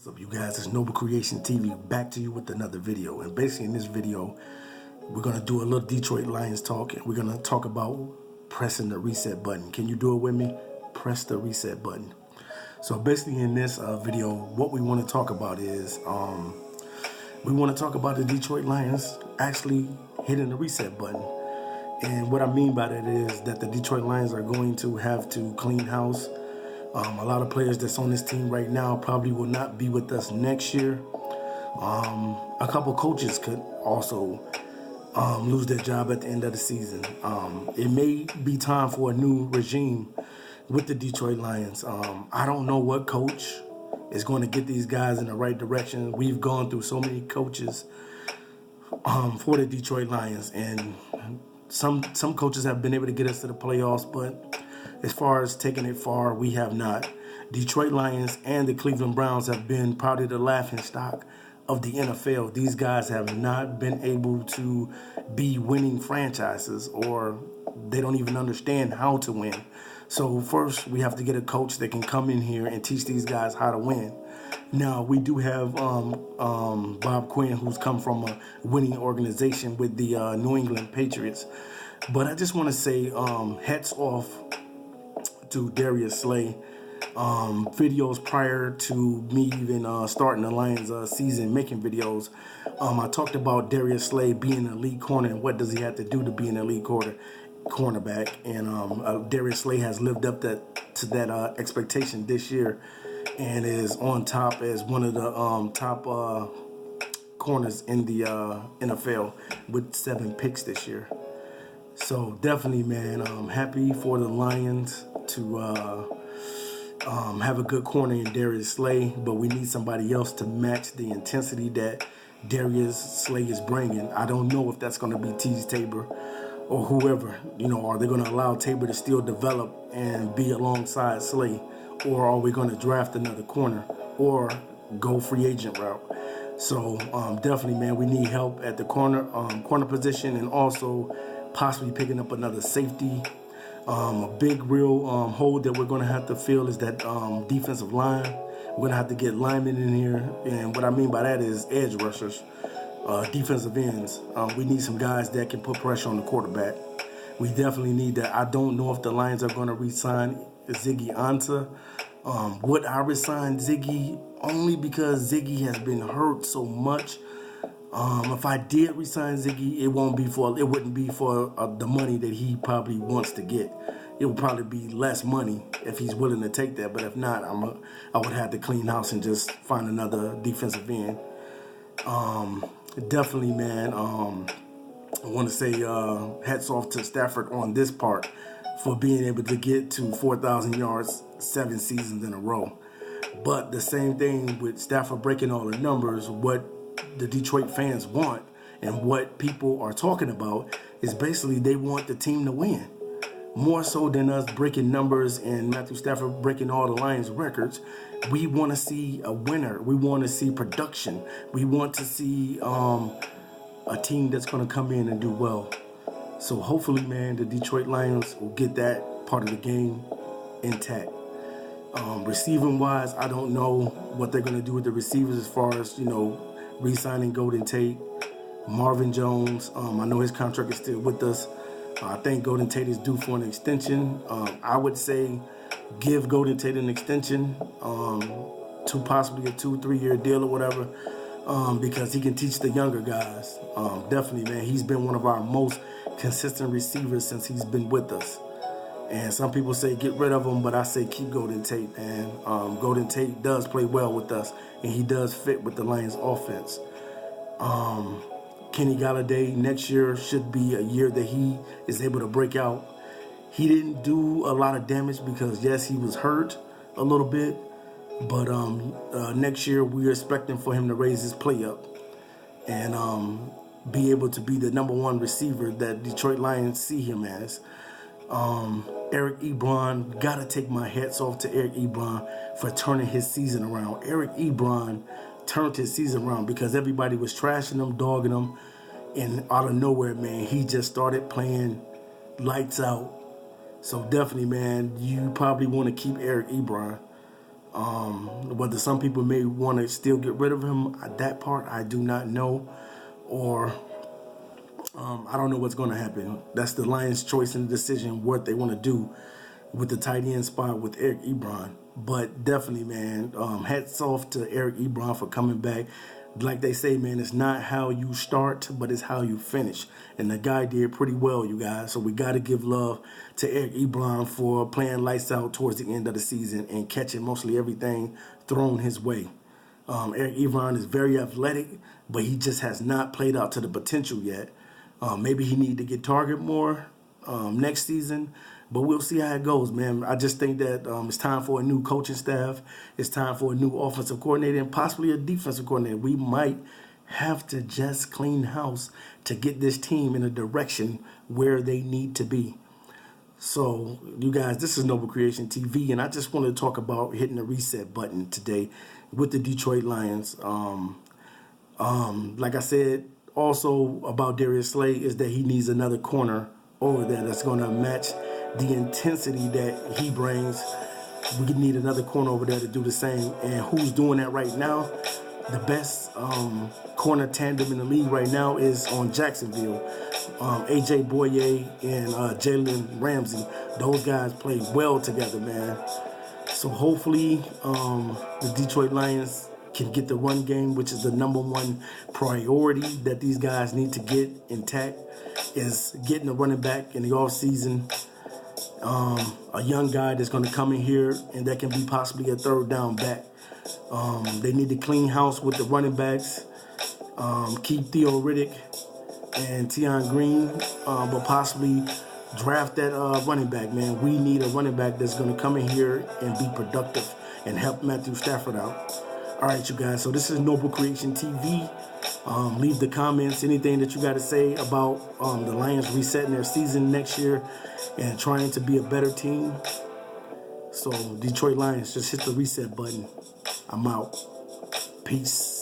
What's up, you guys? It's Noble Creation TV back to you with another video. And basically in this video, we're going to do a little Detroit Lions talk, and we're going to talk about pressing the reset button. Can you do it with me? Press the reset button. So basically in this video, what we want to talk about is we want to talk about the Detroit Lions actually hitting the reset button. And what I mean by that is that the Detroit Lions are going to have to clean house. A lot of players that's on this team right now probably will not be with us next year. A couple coaches could also lose their job at the end of the season. It may be time for a new regime with the Detroit Lions. I don't know what coach is going to get these guys in the right direction. We've gone through so many coaches for the Detroit Lions, and some coaches have been able to get us to the playoffs, but as far as taking it far, we have not. Detroit Lions and the Cleveland Browns have been probably the laughingstock of the NFL. These guys have not been able to be winning franchises, or they don't even understand how to win. So first, we have to get a coach that can come in here and teach these guys how to win. Now, we do have Bob Quinn, who's come from a winning organization with the New England Patriots. But I just want to say hats off to Darius Slay. Videos prior to me even starting the Lions season, making videos, I talked about Darius Slay being an elite corner and what does he have to do to be an elite cornerback. And Darius Slay has lived up to that expectation this year and is on top as one of the top corners in the NFL with 7 picks this year. So definitely, man, I'm happy for the Lions to have a good corner in Darius Slay, but we need somebody else to match the intensity that Darius Slay is bringing. I don't know if that's going to be Teez Tabor or whoever. You know, are they going to allow Tabor to still develop and be alongside Slay, or are we going to draft another corner or go free agent route? So definitely, man, we need help at the corner position, and also possibly picking up another safety. A big real hole that we're going to have to fill is that defensive line. We're going to have to get linemen in here, and what I mean by that is edge rushers, defensive ends. We need some guys that can put pressure on the quarterback. We definitely need that. I don't know if the Lions are going to re-sign Ziggy Ansah. Would I resign Ziggy? Only because Ziggy has been hurt so much. If I did resign Ziggy, it wouldn't be for the money that he probably wants to get. It would probably be less money if he's willing to take that. But if not, I would have to clean house and just find another defensive end. Definitely, man. I want to say hats off to Stafford on this part for being able to get to 4,000 yards 7 seasons in a row. But the same thing with Stafford breaking all the numbers, what the Detroit fans want and what people are talking about is basically they want the team to win. More so than us breaking numbers and Matthew Stafford breaking all the Lions records, we want to see a winner. We want to see production. We want to see a team that's going to come in and do well. So hopefully, man, the Detroit Lions will get that part of the game intact. Receiving wise, I don't know what they're going to do with the receivers as far as, you know, re-signing Golden Tate, Marvin Jones. I know his contract is still with us. I think Golden Tate is due for an extension. I would say give Golden Tate an extension to possibly a 2-3 year deal or whatever, because he can teach the younger guys. Definitely, man, he's been one of our most consistent receivers since he's been with us. And some people say get rid of him, but I say keep Golden Tate, man. Golden Tate does play well with us, and he does fit with the Lions offense. Kenny Galladay next year should be a year that he is able to break out. He didn't do a lot of damage because, yes, he was hurt a little bit, but next year we're expecting for him to raise his play up and be able to be the #1 receiver that Detroit Lions see him as. Eric Ebron, gotta take my hats off to Eric Ebron for turning his season around. Eric Ebron turned his season around because everybody was trashing him, dogging him, and out of nowhere, man, he just started playing lights out. So definitely, man, you probably want to keep Eric Ebron. Whether some people may want to still get rid of him, that part I do not know, or I don't know what's going to happen. That's the Lions' choice and decision what they want to do with the tight end spot with Eric Ebron. But definitely, man, hats off to Eric Ebron for coming back. Like they say, man, it's not how you start, but it's how you finish. And the guy did pretty well, you guys. So we got to give love to Eric Ebron for playing lights out towards the end of the season and catching mostly everything thrown his way. Eric Ebron is very athletic, but he just has not played out to the potential yet. Maybe he need to get targeted more next season, but we'll see how it goes, man. I just think that it's time for a new coaching staff. It's time for a new offensive coordinator and possibly a defensive coordinator. We might have to just clean house to get this team in a direction where they need to be. So, you guys, this is Noble Creation TV, and I just want to talk about hitting the reset button today with the Detroit Lions. Like I said, also about Darius Slay is that he needs another corner over there that's going to match the intensity that he brings. We need another corner over there to do the same. And who's doing that right now? The best corner tandem in the league right now is on Jacksonville. A.J. Boye and Jalen Ramsey. Those guys play well together, man. So hopefully the Detroit Lions can get the run game, which is the #1 priority that these guys need to get intact, is getting a running back in the offseason. A young guy that's going to come in here and that can be possibly a third down back. They need to clean house with the running backs. Keep Theo Riddick and Tion Green, but possibly draft that running back, man. We need a running back that's going to come in here and be productive and help Matthew Stafford out. All right, you guys, so this is Noble Creation TV. Leave the comments, anything that you got to say about the Lions resetting their season next year and trying to be a better team. So, Detroit Lions, just hit the reset button. I'm out. Peace.